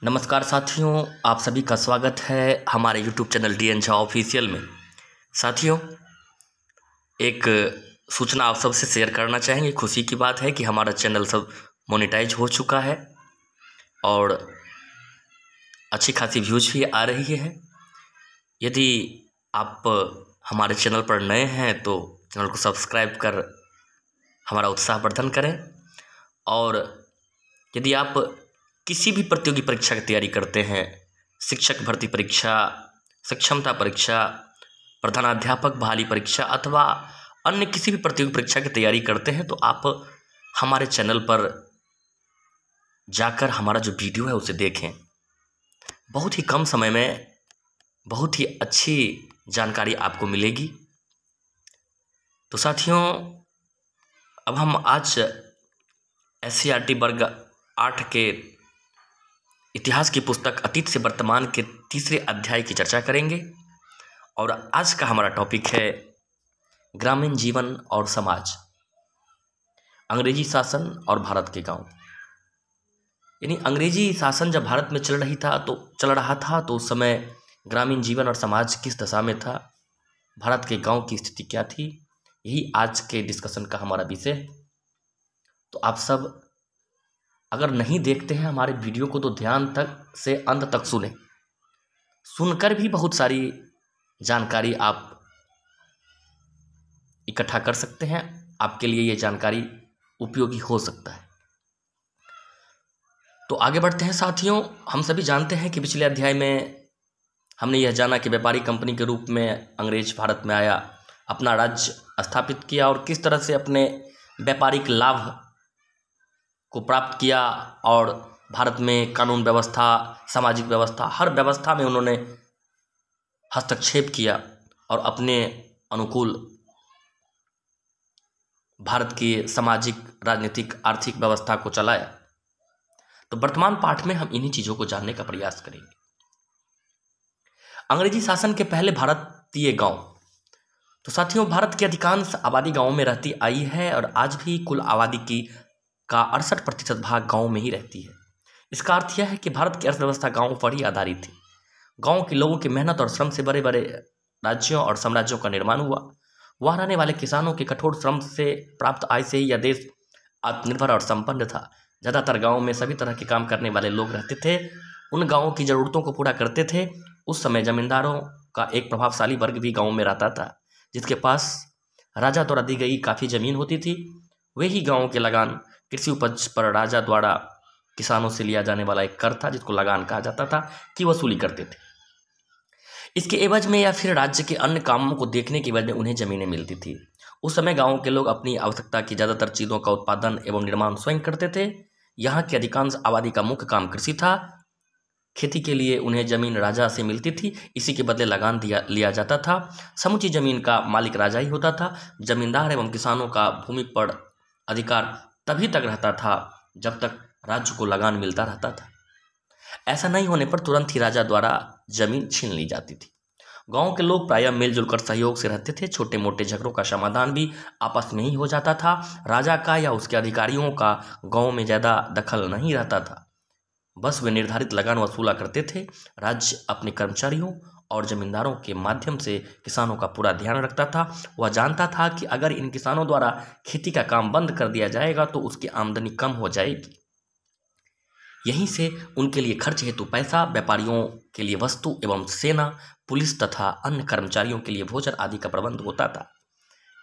नमस्कार साथियों, आप सभी का स्वागत है हमारे YouTube channel DN Jha official में। साथियों, एक सूचना आप सबसे शेयर करना चाहेंगे। खुशी की बात है कि हमारा चैनल सब मोनेटाइज हो चुका है और अच्छी खासी व्यूज भी आ रही है। यदि आप हमारे चैनल पर नए हैं तो चैनल को सब्सक्राइब कर हमारा उत्साहवर्धन करें। और यदि आप किसी भी प्रतियोगी परीक्षा की तैयारी करते हैं, शिक्षक भर्ती परीक्षा, सक्षमता परीक्षा, प्रधानाध्यापक बहाली परीक्षा अथवा अन्य किसी भी प्रतियोगी परीक्षा की तैयारी करते हैं, तो आप हमारे चैनल पर जाकर हमारा जो वीडियो है उसे देखें। बहुत ही कम समय में बहुत ही अच्छी जानकारी आपको मिलेगी। तो साथियों, अब हम आज SCERT वर्ग 8 के इतिहास की पुस्तक अतीत से वर्तमान के तीसरे अध्याय की चर्चा करेंगे। और आज का हमारा टॉपिक है ग्रामीण जीवन और समाज, अंग्रेजी शासन और भारत के गांव। यानी अंग्रेजी शासन जब भारत में चल रहा था तो उस समय ग्रामीण जीवन और समाज किस दशा में था, भारत के गांव की स्थिति क्या थी, यही आज के डिस्कशन का हमारा विषय है। तो आप सब अगर नहीं देखते हैं हमारे वीडियो को तो ध्यान तक से अंत तक सुने। सुनकर भी बहुत सारी जानकारी आप इकट्ठा कर सकते हैं। आपके लिए ये जानकारी उपयोगी हो सकता है। तो आगे बढ़ते हैं साथियों। हम सभी जानते हैं कि पिछले अध्याय में हमने यह जाना कि व्यापारी कंपनी के रूप में अंग्रेज भारत में आया, अपना राज्य स्थापित किया और किस तरह से अपने व्यापारिक लाभ को प्राप्त किया और भारत में कानून व्यवस्था, सामाजिक व्यवस्था, हर व्यवस्था में उन्होंने हस्तक्षेप किया और अपने अनुकूल भारत की सामाजिक, राजनीतिक, आर्थिक व्यवस्था को चलाया। तो वर्तमान पाठ में हम इन्हीं चीज़ों को जानने का प्रयास करेंगे। अंग्रेजी शासन के पहले भारतीय गांव। तो साथियों, भारत की अधिकांश आबादी गांवों में रहती आई है और आज भी कुल आबादी की का 68% भाग गांव में ही रहती है। इसका अर्थ यह है कि भारत की अर्थव्यवस्था गांव पर ही आधारित थी। गांव के लोगों की मेहनत और श्रम से बड़े बड़े राज्यों और साम्राज्यों का निर्माण हुआ। वहां रहने वाले किसानों के कठोर श्रम से प्राप्त आय से ही यह देश आत्मनिर्भर और संपन्न था। ज़्यादातर गाँव में सभी तरह के काम करने वाले लोग रहते थे, उन गाँवों की ज़रूरतों को पूरा करते थे। उस समय जमींदारों का एक प्रभावशाली वर्ग भी गाँव में रहता था, जिसके पास राजा द्वारा दी गई काफ़ी ज़मीन होती थी। वे ही गाँव के लगान, कृषि उपज पर राजा द्वारा किसानों से लिया जाने वाला एक कर था, जिसको लगान कहा जाता था, की वसूली करते थे। इसके एवज में या फिर राज्य के अन्य कामों को देखने के एवज में उन्हें जमीनें मिलती थी। उस समय गाँव के लोग अपनी आवश्यकता की ज़्यादातर चीज़ों का उत्पादन एवं निर्माण स्वयं करते थे। यहाँ की अधिकांश आबादी का मुख्य काम कृषि था। खेती के लिए उन्हें जमीन राजा से मिलती थी, इसी के बदले लगान लिया जाता था। समूची जमीन का मालिक राजा ही होता था। जमींदार एवं किसानों का भूमि पर अधिकार तभी तक रहता था जब तक राज्य को लगान मिलता रहता था। ऐसा नहीं होने पर तुरंत ही राजा द्वारा जमीन छीन ली जाती थी। गांव के लोग प्रायः मिलजुल कर सहयोग से रहते थे। छोटे मोटे झगड़ों का समाधान भी आपस में ही हो जाता था। राजा का या उसके अधिकारियों का गांव में ज़्यादा दखल नहीं रहता था, बस वे निर्धारित लगान वसूला करते थे। राज्य अपने कर्मचारियों और जमींदारों के माध्यम से किसानों का पूरा ध्यान रखता था। वह जानता था कि अगर इन किसानों द्वारा खेती का काम बंद कर दिया जाएगा तो उसकी आमदनी कम हो जाएगी। यहीं से उनके लिए खर्च हेतु पैसा, व्यापारियों के लिए वस्तु एवं सेना, पुलिस तथा अन्य कर्मचारियों के लिए भोजन आदि का प्रबंध होता था।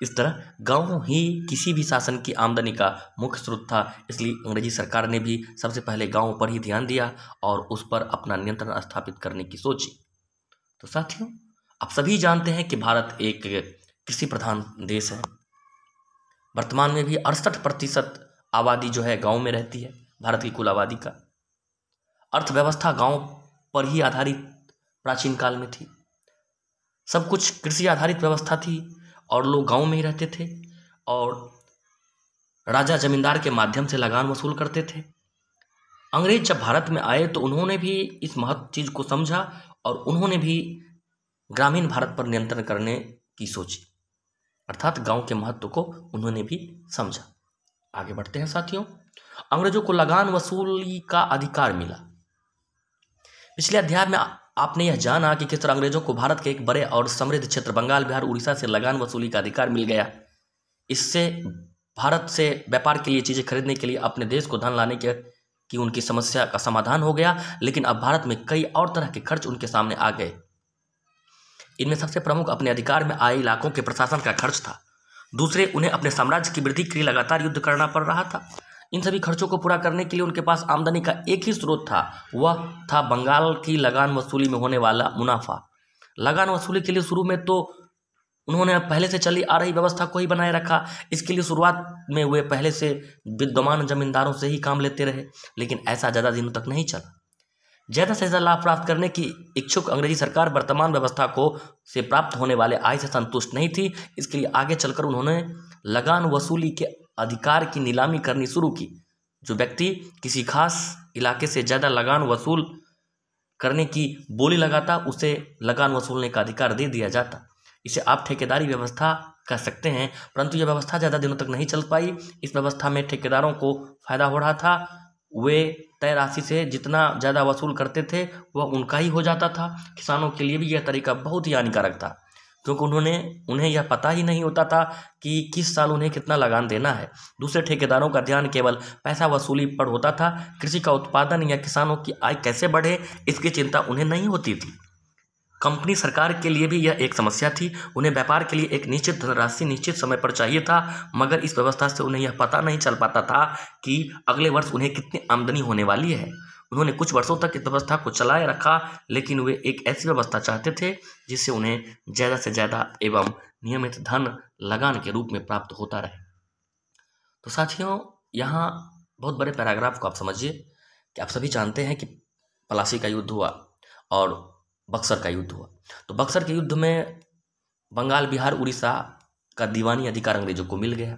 इस तरह गाँव ही किसी भी शासन की आमदनी का मुख्य स्रोत था। इसलिए अंग्रेजी सरकार ने भी सबसे पहले गाँव पर ही ध्यान दिया और उस पर अपना नियंत्रण स्थापित करने की सोची। तो साथियों, आप सभी जानते हैं कि भारत एक कृषि प्रधान देश है। वर्तमान में भी 68% आबादी जो है गाँव में रहती है। भारत की कुल आबादी का अर्थव्यवस्था गाँव पर ही आधारित प्राचीन काल में थी। सब कुछ कृषि आधारित व्यवस्था थी और लोग गांव में ही रहते थे और राजा जमींदार के माध्यम से लगान वसूल करते थे। अंग्रेज जब भारत में आए तो उन्होंने भी इस महत्व चीज़ को समझा और उन्होंने भी ग्रामीण भारत पर नियंत्रण करने की सोची, अर्थात गांव के महत्व को उन्होंने भी समझा। आगे बढ़ते हैं साथियों। अंग्रेजों को लगान वसूली का अधिकार मिला। पिछले अध्याय में आपने यह जाना कि किस तरह अंग्रेजों को भारत के एक बड़े और समृद्ध क्षेत्र बंगाल, बिहार, उड़ीसा से लगान वसूली का अधिकार मिल गया। इससे भारत से व्यापार के लिए चीज़ें खरीदने के लिए अपने देश को धन लाने की उनकी समस्या का समाधान हो गया। लेकिन अब भारत में कई और तरह के खर्च उनके सामने आ गए। इनमें सबसे प्रमुख अपने अधिकार में आए इलाकों के प्रशासन का खर्च था। दूसरे, उन्हें अपने साम्राज्य की वृद्धि के लिए लगातार युद्ध करना पड़ रहा था। इन सभी खर्चों को पूरा करने के लिए उनके पास आमदनी का एक ही स्रोत था, वह था बंगाल की लगान वसूली में होने वाला मुनाफा। लगान वसूली के लिए शुरू में तो उन्होंने पहले से चली आ रही व्यवस्था को ही बनाए रखा। इसके लिए शुरुआत में वे पहले से विद्यमान जमींदारों से ही काम लेते रहे, लेकिन ऐसा ज़्यादा दिनों तक नहीं चला। ज़्यादा से ज़्यादा लाभ प्राप्त करने की इच्छुक अंग्रेजी सरकार वर्तमान व्यवस्था को से प्राप्त होने वाले आय से संतुष्ट नहीं थी। इसके लिए आगे चलकर उन्होंने लगान वसूली के अधिकार की नीलामी करनी शुरू की। जो व्यक्ति किसी खास इलाके से ज़्यादा लगान वसूल करने की बोली लगाता, उसे लगान वसूलने का अधिकार दे दिया जाता। इसे आप ठेकेदारी व्यवस्था कह सकते हैं, परंतु यह व्यवस्था ज़्यादा दिनों तक नहीं चल पाई। इस व्यवस्था में ठेकेदारों को फायदा हो रहा था। वे तय राशि से जितना ज़्यादा वसूल करते थे वह उनका ही हो जाता था। किसानों के लिए भी यह तरीका बहुत ही हानिकारक था, क्योंकि उन्हें यह पता ही नहीं होता था कि किस साल उन्हें कितना लगान देना है। दूसरे ठेकेदारों का ध्यान केवल पैसा वसूली पर होता था। कृषि का उत्पादन या किसानों की आय कैसे बढ़े, इसकी चिंता उन्हें नहीं होती थी। कंपनी सरकार के लिए भी यह एक समस्या थी। उन्हें व्यापार के लिए एक निश्चित धनराशि निश्चित समय पर चाहिए था, मगर इस व्यवस्था से उन्हें यह पता नहीं चल पाता था कि अगले वर्ष उन्हें कितनी आमदनी होने वाली है। उन्होंने कुछ वर्षों तक इस व्यवस्था को चलाए रखा, लेकिन वे एक ऐसी व्यवस्था चाहते थे जिससे उन्हें ज़्यादा से ज़्यादा एवं नियमित धन लगान के रूप में प्राप्त होता रहे। तो साथियों, यहाँ बहुत बड़े पैराग्राफ को आप समझिए कि आप सभी जानते हैं कि पलासी का युद्ध हुआ और बक्सर का युद्ध हुआ। तो बक्सर के युद्ध में बंगाल, बिहार, उड़ीसा का दीवानी अधिकार अंग्रेजों को मिल गया।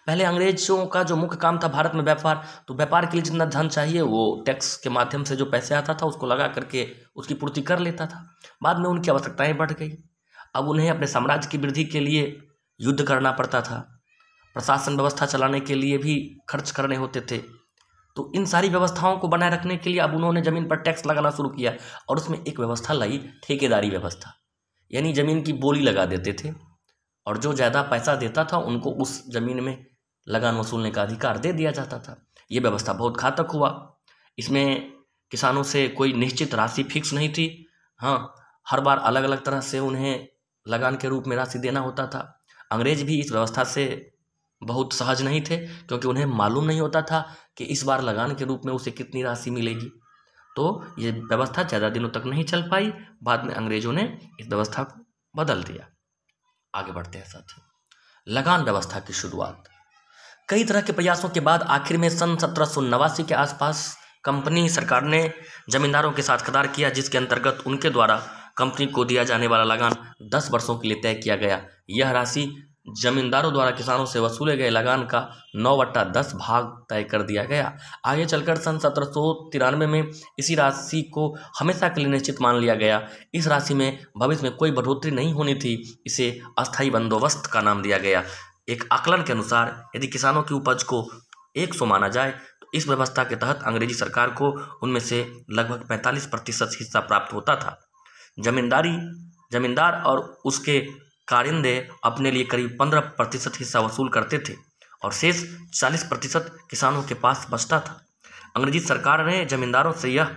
पहले अंग्रेजों का जो मुख्य काम था भारत में व्यापार, तो व्यापार के लिए जितना धन चाहिए वो टैक्स के माध्यम से जो पैसे आता था उसको लगा करके उसकी पूर्ति कर लेता था। बाद में उनकी आवश्यकताएं बढ़ गई। अब उन्हें अपने साम्राज्य की वृद्धि के लिए युद्ध करना पड़ता था। प्रशासन व्यवस्था चलाने के लिए भी खर्च करने होते थे। तो इन सारी व्यवस्थाओं को बनाए रखने के लिए अब उन्होंने ज़मीन पर टैक्स लगाना शुरू किया, और उसमें एक व्यवस्था लाई, ठेकेदारी व्यवस्था। यानी ज़मीन की बोली लगा देते थे, और जो ज़्यादा पैसा देता था उनको उस ज़मीन में लगान वसूलने का अधिकार दे दिया जाता था। ये व्यवस्था बहुत घातक हुआ। इसमें किसानों से कोई निश्चित राशि फिक्स नहीं थी। हाँ, हर बार अलग अलग तरह से उन्हें लगान के रूप में राशि देना होता था। अंग्रेज भी इस व्यवस्था से बहुत सहज नहीं थे, क्योंकि उन्हें मालूम नहीं होता था कि इस बार लगान के रूप में उसे कितनी राशि मिलेगी। तो ये व्यवस्था ज़्यादा दिनों तक नहीं चल पाई। बाद में अंग्रेजों ने इस व्यवस्था को बदल दिया। आगे बढ़ते हैं साथियों, लगान व्यवस्था की शुरुआत। कई तरह के प्रयासों के बाद आखिर में सन 1789 के आसपास कंपनी सरकार ने जमींदारों के साथ करार किया, जिसके अंतर्गत उनके द्वारा कंपनी को दिया जाने वाला लगान 10 वर्षों के लिए तय किया गया। यह राशि जमींदारों द्वारा किसानों से वसूले गए लगान का 9/10 भाग तय कर दिया गया। आगे चलकर सन 1793 में इसी राशि को हमेशा के लिए निश्चित मान लिया गया। इस राशि में भविष्य में कोई बढ़ोतरी नहीं होनी थी। इसे अस्थायी बंदोबस्त का नाम दिया गया। एक आकलन के अनुसार यदि किसानों की उपज को 100 माना जाए तो इस व्यवस्था के तहत अंग्रेजी सरकार को उनमें से लगभग 45% हिस्सा प्राप्त होता था। जमींदार और उसके कारिंदे अपने लिए करीब 15% हिस्सा वसूल करते थे, और शेष 40% किसानों के पास बचता था। अंग्रेजी सरकार ने जमींदारों से यह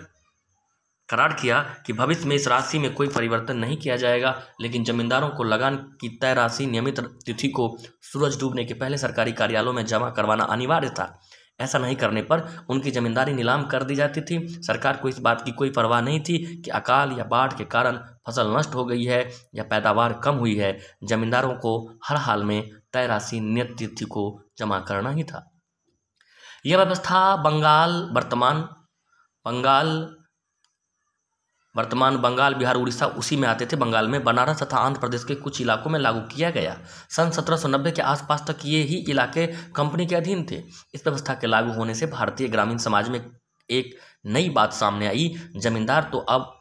करार किया कि भविष्य में इस राशि में कोई परिवर्तन नहीं किया जाएगा, लेकिन जमींदारों को लगान की तय राशि नियमित तिथि को सूरज डूबने के पहले सरकारी कार्यालयों में जमा करवाना अनिवार्य था। ऐसा नहीं करने पर उनकी जमींदारी नीलाम कर दी जाती थी। सरकार को इस बात की कोई परवाह नहीं थी कि अकाल या बाढ़ के कारण फसल नष्ट हो गई है या पैदावार कम हुई है। जमींदारों को हर हाल में तय राशि नियत तिथि को जमा करना ही था। यह व्यवस्था वर्तमान बंगाल, बिहार, उड़ीसा उसी में आते थे। बंगाल में बनारस तथा आंध्र प्रदेश के कुछ इलाकों में लागू किया गया। सन 1790 के आसपास तक ये ही इलाके कंपनी के अधीन थे। इस व्यवस्था के लागू होने से भारतीय ग्रामीण समाज में एक नई बात सामने आई। जमींदार तो अब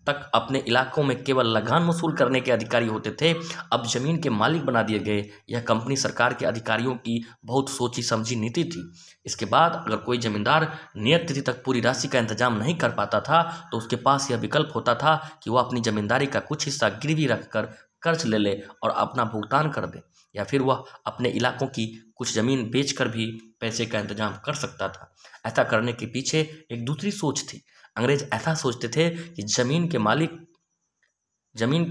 तक अपने इलाकों में केवल लगान वसूल करने के अधिकारी होते थे, अब जमीन के मालिक बना दिए गए। यह कंपनी सरकार के अधिकारियों की बहुत सोची समझी नीति थी। इसके बाद अगर कोई जमींदार नियत तिथि तक पूरी राशि का इंतजाम नहीं कर पाता था तो उसके पास यह विकल्प होता था कि वह अपनी जमींदारी का कुछ हिस्सा गिरवी रखकर कर्ज ले ले और अपना भुगतान कर दे, या फिर वह अपने इलाकों की कुछ जमीन बेचकर भी पैसे का इंतजाम कर सकता था। ऐसा करने के पीछे एक दूसरी सोच थी। अंग्रेज ऐसा सोचते थे कि जमीन के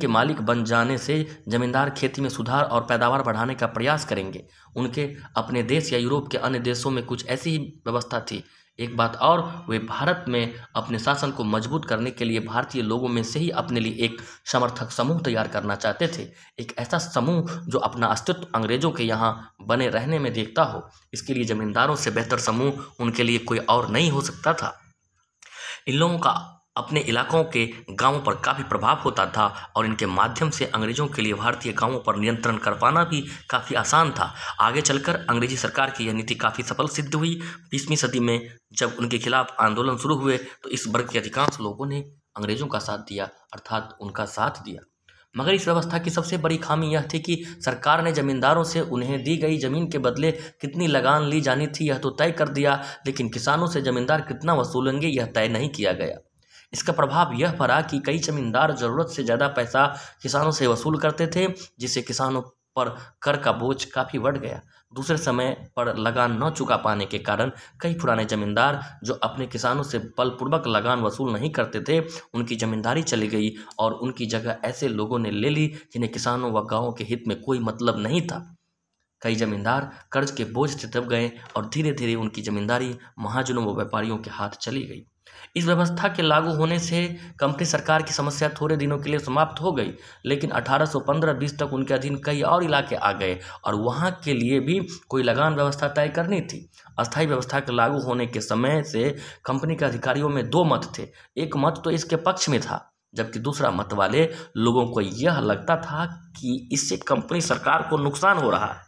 मालिक बन जाने से जमींदार खेती में सुधार और पैदावार बढ़ाने का प्रयास करेंगे। उनके अपने देश या यूरोप के अन्य देशों में कुछ ऐसी ही व्यवस्था थी। एक बात और, वे भारत में अपने शासन को मजबूत करने के लिए भारतीय लोगों में से ही अपने लिए एक समर्थक समूह तैयार करना चाहते थे, एक ऐसा समूह जो अपना अस्तित्व अंग्रेजों के यहाँ बने रहने में देखता हो। इसके लिए जमींदारों से बेहतर समूह उनके लिए कोई और नहीं हो सकता था। इन लोगों का अपने इलाकों के गांवों पर काफ़ी प्रभाव होता था और इनके माध्यम से अंग्रेजों के लिए भारतीय गांवों पर नियंत्रण कर पाना भी काफ़ी आसान था। आगे चलकर अंग्रेजी सरकार की यह नीति काफ़ी सफल सिद्ध हुई। 20वीं सदी में जब उनके खिलाफ आंदोलन शुरू हुए तो इस वर्ग के अधिकांश लोगों ने अंग्रेजों का साथ दिया, अर्थात उनका साथ दिया। मगर इस व्यवस्था की सबसे बड़ी खामी यह थी कि सरकार ने जमींदारों से उन्हें दी गई जमीन के बदले कितनी लगान ली जानी थी यह तो तय कर दिया, लेकिन किसानों से जमींदार कितना वसूलेंगे यह तय नहीं किया गया। इसका प्रभाव यह पड़ा कि कई जमींदार जरूरत से ज़्यादा पैसा किसानों से वसूल करते थे, जिससे किसानों पर कर का बोझ काफ़ी बढ़ गया। दूसरे समय पर लगान न चुका पाने के कारण कई पुराने जमींदार जो अपने किसानों से बलपूर्वक लगान वसूल नहीं करते थे, उनकी जमींदारी चली गई और उनकी जगह ऐसे लोगों ने ले ली जिन्हें किसानों व गाँवों के हित में कोई मतलब नहीं था। कई जमींदार कर्ज के बोझ से दब गए और धीरे धीरे उनकी जमींदारी महाजनों व व्यापारियों के हाथ चली गई। इस व्यवस्था के लागू होने से कंपनी सरकार की समस्या थोड़े दिनों के लिए समाप्त हो गई, लेकिन 1815-20 तक उनके अधीन कई और इलाके आ गए और वहां के लिए भी कोई लगान व्यवस्था तय करनी थी। अस्थायी व्यवस्था के लागू होने के समय से कंपनी के अधिकारियों में दो मत थे। एक मत तो इसके पक्ष में था, जबकि दूसरा मत वाले लोगों को यह लगता था कि इससे कंपनी सरकार को नुकसान हो रहा है।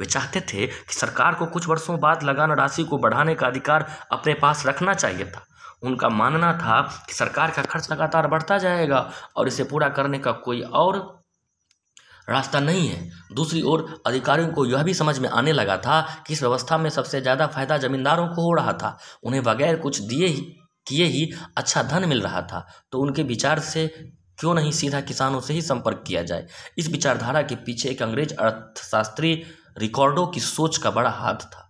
वे चाहते थे कि सरकार को कुछ वर्षों बाद लगान राशि को बढ़ाने का अधिकार अपने पास रखना चाहिए था। उनका मानना था कि सरकार का खर्च लगातार बढ़ता जाएगा और इसे पूरा करने का कोई और रास्ता नहीं है। दूसरी ओर अधिकारियों को यह भी समझ में आने लगा था कि इस व्यवस्था में सबसे ज़्यादा फायदा जमींदारों को हो रहा था। उन्हें बगैर कुछ किए ही अच्छा धन मिल रहा था, तो उनके विचार से क्यों नहीं सीधा किसानों से ही संपर्क किया जाए। इस विचारधारा के पीछे एक अंग्रेज अर्थशास्त्री रिकार्डो की सोच का बड़ा हाथ था।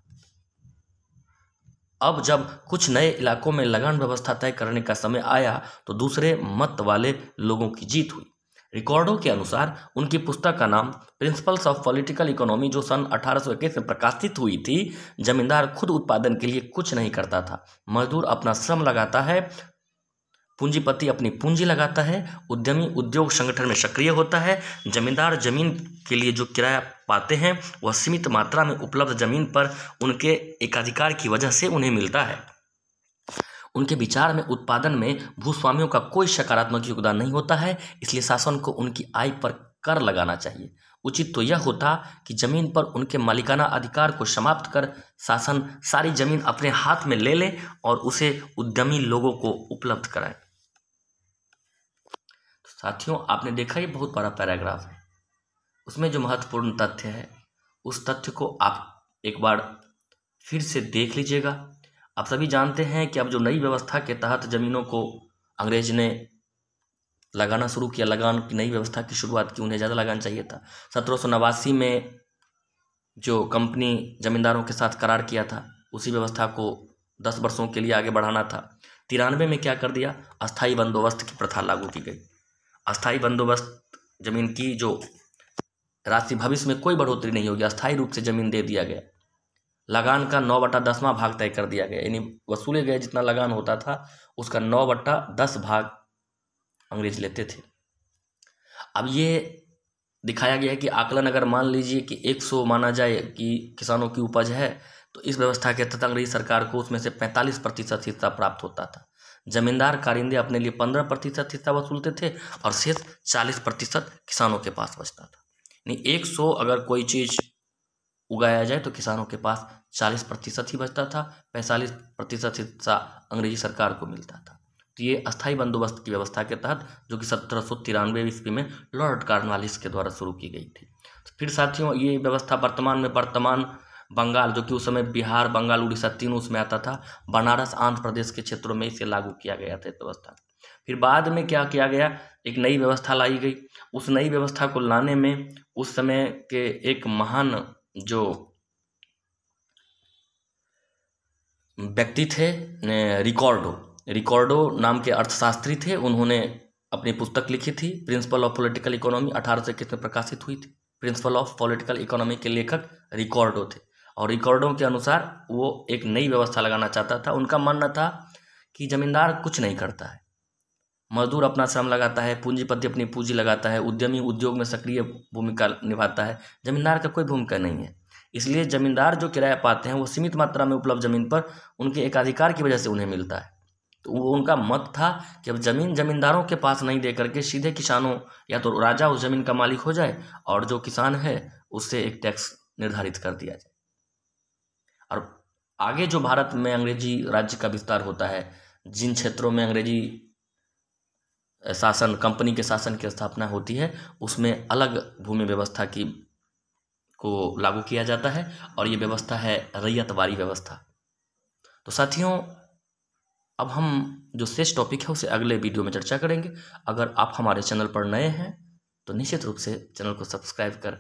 अब जब कुछ नए इलाकों में लगान व्यवस्था तय करने का समय आया तो दूसरे मत वाले लोगों की जीत हुई। रिकार्डो के अनुसार उनकी पुस्तक का नाम प्रिंसिपल्स ऑफ पॉलिटिकल इकोनॉमी, जो सन 1821 में प्रकाशित हुई थी, जमींदार खुद उत्पादन के लिए कुछ नहीं करता था। मजदूर अपना श्रम लगाता है, पूंजीपति अपनी पूंजी लगाता है, उद्यमी उद्योग संगठन में सक्रिय होता है। जमींदार जमीन के लिए जो किराया पाते हैं वह सीमित मात्रा में उपलब्ध जमीन पर उनके एकाधिकार की वजह से उन्हें मिलता है। उनके विचार में उत्पादन में भूस्वामियों का कोई सकारात्मक योगदान नहीं होता है, इसलिए शासन को उनकी आय पर कर लगाना चाहिए। उचित तो यह होता कि जमीन पर उनके मालिकाना अधिकार को समाप्त कर शासन सारी जमीन अपने हाथ में ले ले और उसे उद्यमी लोगों को उपलब्ध कराए। साथियों, आपने देखा ये बहुत बड़ा पैराग्राफ है, उसमें जो महत्वपूर्ण तथ्य है उस तथ्य को आप एक बार फिर से देख लीजिएगा। आप सभी जानते हैं कि अब जो नई व्यवस्था के तहत ज़मीनों को अंग्रेज ने लगाना शुरू किया, लगान की नई व्यवस्था की शुरुआत की, उन्हें ज़्यादा लगान चाहिए था। 1789 में जो कंपनी ज़मींदारों के साथ करार किया था उसी व्यवस्था को 10 वर्षों के लिए आगे बढ़ाना था। 93 में क्या कर दिया, अस्थाई बंदोबस्त की प्रथा लागू की गई। अस्थाई बंदोबस्त, जमीन की जो राशि भविष्य में कोई बढ़ोतरी नहीं होगी, अस्थाई रूप से जमीन दे दिया गया। लगान का 9/10वां भाग तय कर दिया गया, यानी वसूले गए जितना लगान होता था उसका 9/10 भाग अंग्रेज लेते थे। अब ये दिखाया गया है कि आकलन अगर मान लीजिए कि 100 माना जाए कि किसानों की उपज है, तो इस व्यवस्था के तहत अंग्रेजी सरकार को उसमें से 45% हिस्सा प्राप्त होता था। जमींदार कारिंदे अपने लिए 15% हिस्सा वसूलते थे और शेष 40% किसानों के पास बचता था। यानी 100 अगर कोई चीज़ उगाया जाए तो किसानों के पास 40% ही बचता था, 45% हिस्सा अंग्रेजी सरकार को मिलता था। तो ये अस्थाई बंदोबस्त की व्यवस्था के तहत, जो कि 1793 ईस्वी में लॉर्ड कॉर्नवालिस के द्वारा शुरू की गई थी। तो फिर साथियों ये व्यवस्था वर्तमान बंगाल, जो कि उस समय बिहार, बंगाल, उड़ीसा तीनों उसमें आता था, बनारस, आंध्र प्रदेश के क्षेत्रों में इसे लागू किया गया था व्यवस्था। फिर बाद में क्या किया गया, एक नई व्यवस्था लाई गई। उस नई व्यवस्था को लाने में उस समय के एक महान जो व्यक्ति थे, रिकॉर्डो नाम के अर्थशास्त्री थे। उन्होंने अपनी पुस्तक लिखी थी, प्रिंसिपल ऑफ पॉलिटिकल इकोनॉमी, 1821 में प्रकाशित हुई थी। प्रिंसिपल ऑफ पॉलिटिकल इकोनॉमी के लेखक रिकॉर्डो थे, और रिकॉर्डो के अनुसार वो एक नई व्यवस्था लगाना चाहता था। उनका मानना था कि जमींदार कुछ नहीं करता है, मजदूर अपना श्रम लगाता है, पूंजीपति अपनी पूंजी लगाता है, उद्यमी उद्योग में सक्रिय भूमिका निभाता है, जमींदार का कोई भूमिका नहीं है। इसलिए जमींदार जो किराया पाते हैं वो सीमित मात्रा में उपलब्ध जमीन पर उनके एकाधिकार की वजह से उन्हें मिलता है। तो वो उनका मत था कि अब जमीन जमींदारों के पास नहीं दे करके सीधे किसानों, या तो राजा उस जमीन का मालिक हो जाए और जो किसान है उससे एक टैक्स निर्धारित कर दिया जाए। और आगे जो भारत में अंग्रेजी राज्य का विस्तार होता है, जिन क्षेत्रों में अंग्रेजी शासन, कंपनी के शासन की स्थापना होती है, उसमें अलग भूमि व्यवस्था को लागू किया जाता है, और ये व्यवस्था है रैयतवारी व्यवस्था। तो साथियों अब हम जो शेष टॉपिक है उसे अगले वीडियो में चर्चा करेंगे। अगर आप हमारे चैनल पर नए हैं तो निश्चित रूप से चैनल को सब्सक्राइब कर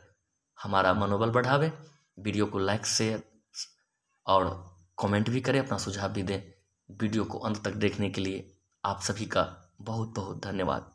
हमारा मनोबल बढ़ावे, वीडियो को लाइक, शेयर और कमेंट भी करें, अपना सुझाव भी दें। वीडियो को अंत तक देखने के लिए आप सभी का बहुत बहुत धन्यवाद।